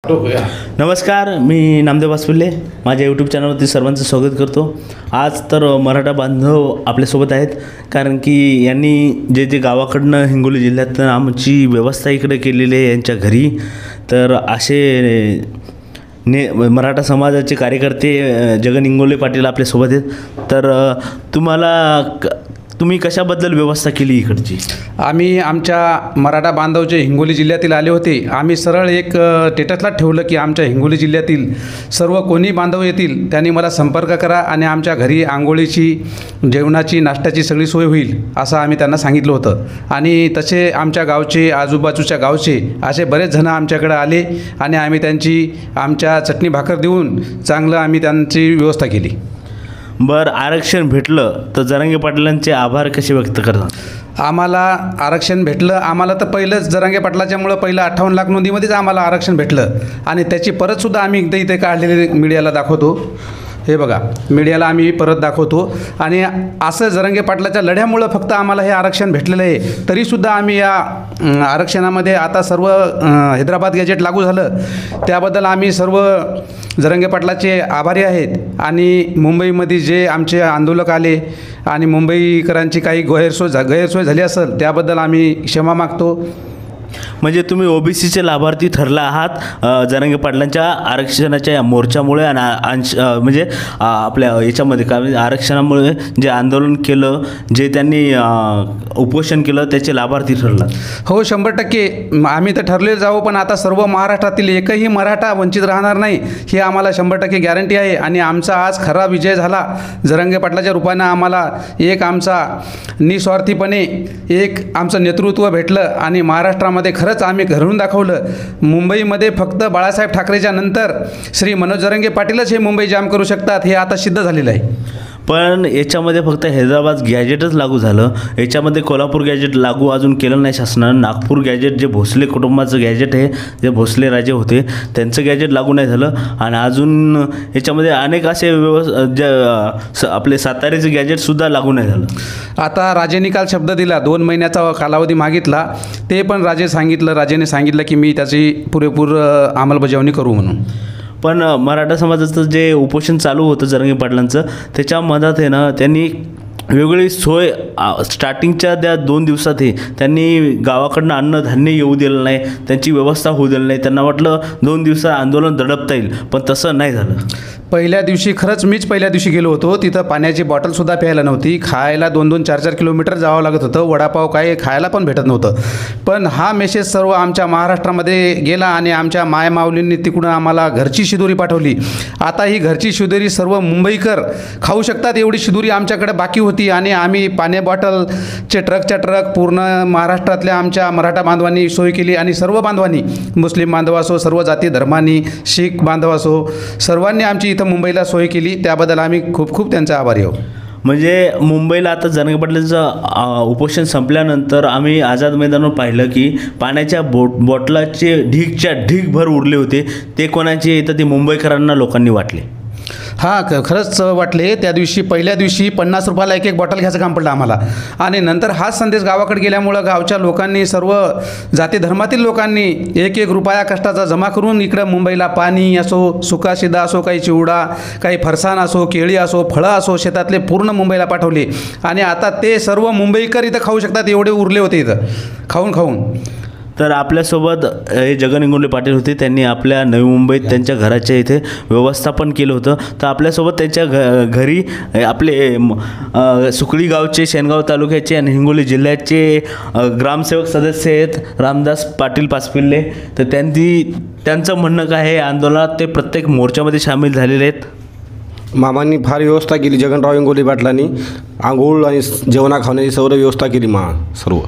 नमस्कार, मी नामदेव वासपिल्ले. माझ्या यूट्यूब चॅनलवरती सर्वांचं स्वागत करतो. आज तर मराठा बांधव आपल्यासोबत आहेत, कारण की यांनी जे गावाकडनं हिंगोली जिल्ह्यात आमची व्यवस्था इकडे केलेली आहे यांच्या घरी. तर असे मराठा समाजाचे कार्यकर्ते जगन इंगोले पाटील आपल्यासोबत आहेत. तर तुम्ही कशाबद्दल व्यवस्था केली इकडची? आम्ही आमच्या मराठा बांधव जे हिंगोली जिल्ह्यातील आले होते, आम्ही सरळ एक स्टेटसला ठेवलं की आमच्या हिंगोली जिल्ह्यातील सर्व कोणी बांधव येतील त्यांनी मला संपर्क करा आणि आमच्या घरी आंघोळीची, जेवणाची, नाश्त्याची सगळी सोय होईल असं आम्ही त्यांना सांगितलं होतं. आणि तसे आमच्या गावचे, आजूबाजूच्या गावचे असे बरेच जण आमच्याकडे आले आणि आम्ही त्यांची आमच्या चटणी भाकर देऊन चांगलं आम्ही त्यांची व्यवस्था केली. बरं, आरक्षण भेटलं तर जरांगे पाटलांचे आभार कसे व्यक्त करतात? आम्हाला आरक्षण भेटलं. आम्हाला तर पहिलंच जरांगे पाटलाच्यामुळं पहिलं 58 लाख नोंदीमध्येच आम्हाला आरक्षण भेटलं आणि त्याची परतसुद्धा आम्ही इथे काढलेले मीडियाला दाखवतो. हे बघा, मीडियाला आम्ही परत दाखवतो. आणि असं जरांगे पाटलाच्या लढ्यामुळं फक्त आम्हाला हे आरक्षण भेटलेलं आहे. तरीसुद्धा आम्ही या आरक्षणामध्ये आता सर्व हैदराबाद गॅजेट लागू झालं त्याबद्दल आम्ही सर्व जरांगे पाटलाचे आभारी आहेत. आणि मुंबईमध्ये जे आमचे आंदोलक आले आणि मुंबईकरांची काही गैरसोय झाली असेल त्याबद्दल आम्ही क्षमा मागतो. म्हणजे तुम्ही ओबीसीचे लाभार्थी ठरला आहात जरांगे पाटलांच्या आरक्षणाच्या या मोर्चामुळे आणि म्हणजे आपल्या याच्यामध्ये काय आरक्षणामुळे जे आंदोलन केलं, जे त्यांनी उपोषण केलं त्याचे लाभार्थी ठरला? हो, 100% आम्ही तर ठरले जाऊ. पण आता सर्व महाराष्ट्रातील एकही मराठा वंचित राहणार नाही ही आम्हाला 100% गॅरंटी आहे. आणि आमचा आज खरा विजय झाला जरांगे पाटलाच्या रूपानं. आम्हाला एक आमचा निस्वार्थीपणे एक आमचं नेतृत्व भेटलं आणि महाराष्ट्रामध्ये खरंच आम्ही घडवून दाखवलं. मुंबईमध्ये फक्त बाळासाहेब ठाकरेच्या नंतर श्री मनोज जरांगे पाटीलच हे मुंबई जाम करू शकतात हे आता सिद्ध झालेलं आहे. पण याच्यामध्ये फक्त हैदराबाद गॅजेटच लागू झालं, याच्यामध्ये कोल्हापूर गॅजेट लागू अजून केलं नाही शासनानं. नागपूर गॅजेट जे भोसले कुटुंबाचं गॅजेट आहे, जे भोसले राजे होते त्यांचं गॅजेट लागू नाही झालं. आणि अजून याच्यामध्ये अनेक असे आपले साताऱ्याचे गॅजेटसुद्धा लागू नाही झालं. आता राजेंनी काल शब्द दिला, 2 महिन्याचा कालावधी मागितला. ते पण राजेने सांगितलं की मी त्याची पुरेपूर अंमलबजावणी करू म्हणून. पण मराठा समाजाचं जे उपोषण चालू होतं जरांगे पाटलांचं, त्याच्या मधात आहे ना त्यांनी वेगळी सोय स्टार्टिंगच्या त्या 2 दिवसातही त्यांनी गावाकडनं अन्नधान्य येऊ दिलं नाही, त्यांची व्यवस्था होऊ दिली नाही. त्यांना वाटलं 2 दिवसात आंदोलन दडपता येईल, पण तसं नाही झालं. पहिल्या दिवशी खरंच मीच पहिल्या दिवशी गेलो होतो. तिथं पाण्याची बॉटलसुद्धा प्यायला नव्हती. खायला 2-2, 4-4 किलोमीटर जावं लागत होतं. वडापाव काय खायला पण भेटत नव्हतं. पण हा मेसेज सर्व आमच्या महाराष्ट्रामध्ये गेला आणि आमच्या मायमाऊलींनी तिकडून आम्हाला घरची शिदोरी पाठवली. आता ही घरची शिदोरी सर्व मुंबईकर खाऊ शकतात एवढी शिदोरी आमच्याकडे बाकी होती. आणि आम्ही पाणी बॉटलचे ट्रकच्या ट्रक पूर्ण महाराष्ट्रातल्या आमच्या मराठा बांधवांनी सोय केली. आणि सर्व बांधवांनी, मुस्लिम बांधव असो, सर्व जाती धर्मांनी, शीख बांधव असो, सर्वांनी आमची मुंबईला सोय केली. त्याबद्दल आम्ही खूप खूप त्यांचे आभारी आहोत. म्हणजे मुंबईला आता जरांगे पाटलांचं उपोषण संपल्यानंतर आम्ही आझाद मैदानावर पाहिलं की पाण्याच्या बॉटलाचे ढीगच्या ढीगभर उरले होते. ते कोणाचे तर ते मुंबईकरांना लोकांनी वाटले. हां, खरंच वाटले. त्या दिवशी पहिल्या दिवशी 50 रुपयाला एक बॉटल घ्यायचं काम पडलं आम्हाला. आणि नंतर हाच संदेश गावाकडे गेल्यामुळं गावच्या लोकांनी, सर्व जाती धर्मातील लोकांनी 1-1 रुपया कष्टाचा जमा करून इकडं मुंबईला पाणी असो, सुकाशिदा असो, काही चिवडा, काही फरसाण असो, केळी असो, फळं असो, शेतातले पूर्ण मुंबईला पाठवले. आणि आता ते सर्व मुंबईकर इथं खाऊ शकतात एवढे उरले होते इथं खाऊन. तर आपल्यासोबत हे जगन इंगोले पाटील होते. त्यांनी आपल्या नवी मुंबईत त्यांच्या घराच्या इथे व्यवस्थापन केलं होतं. तर आपल्यासोबत त्यांच्या घरी आपले सुकळी गावचे, शेनगाव तालुक्याचे आणि हिंगोली जिल्ह्याचे ग्रामसेवक सदस्य आहेत रामदास पाटील पाचपिल्ले. तर त्यांचं म्हणणं काय आहे, आंदोलनात ते प्रत्येक मोर्चामध्ये सामील झालेले आहेत. मामांनी फार व्यवस्था केली. जगनराव इंगोले पाटलांनी आंघोळ आणि जेवणा खाण्याची सर्व व्यवस्था केली सर्व.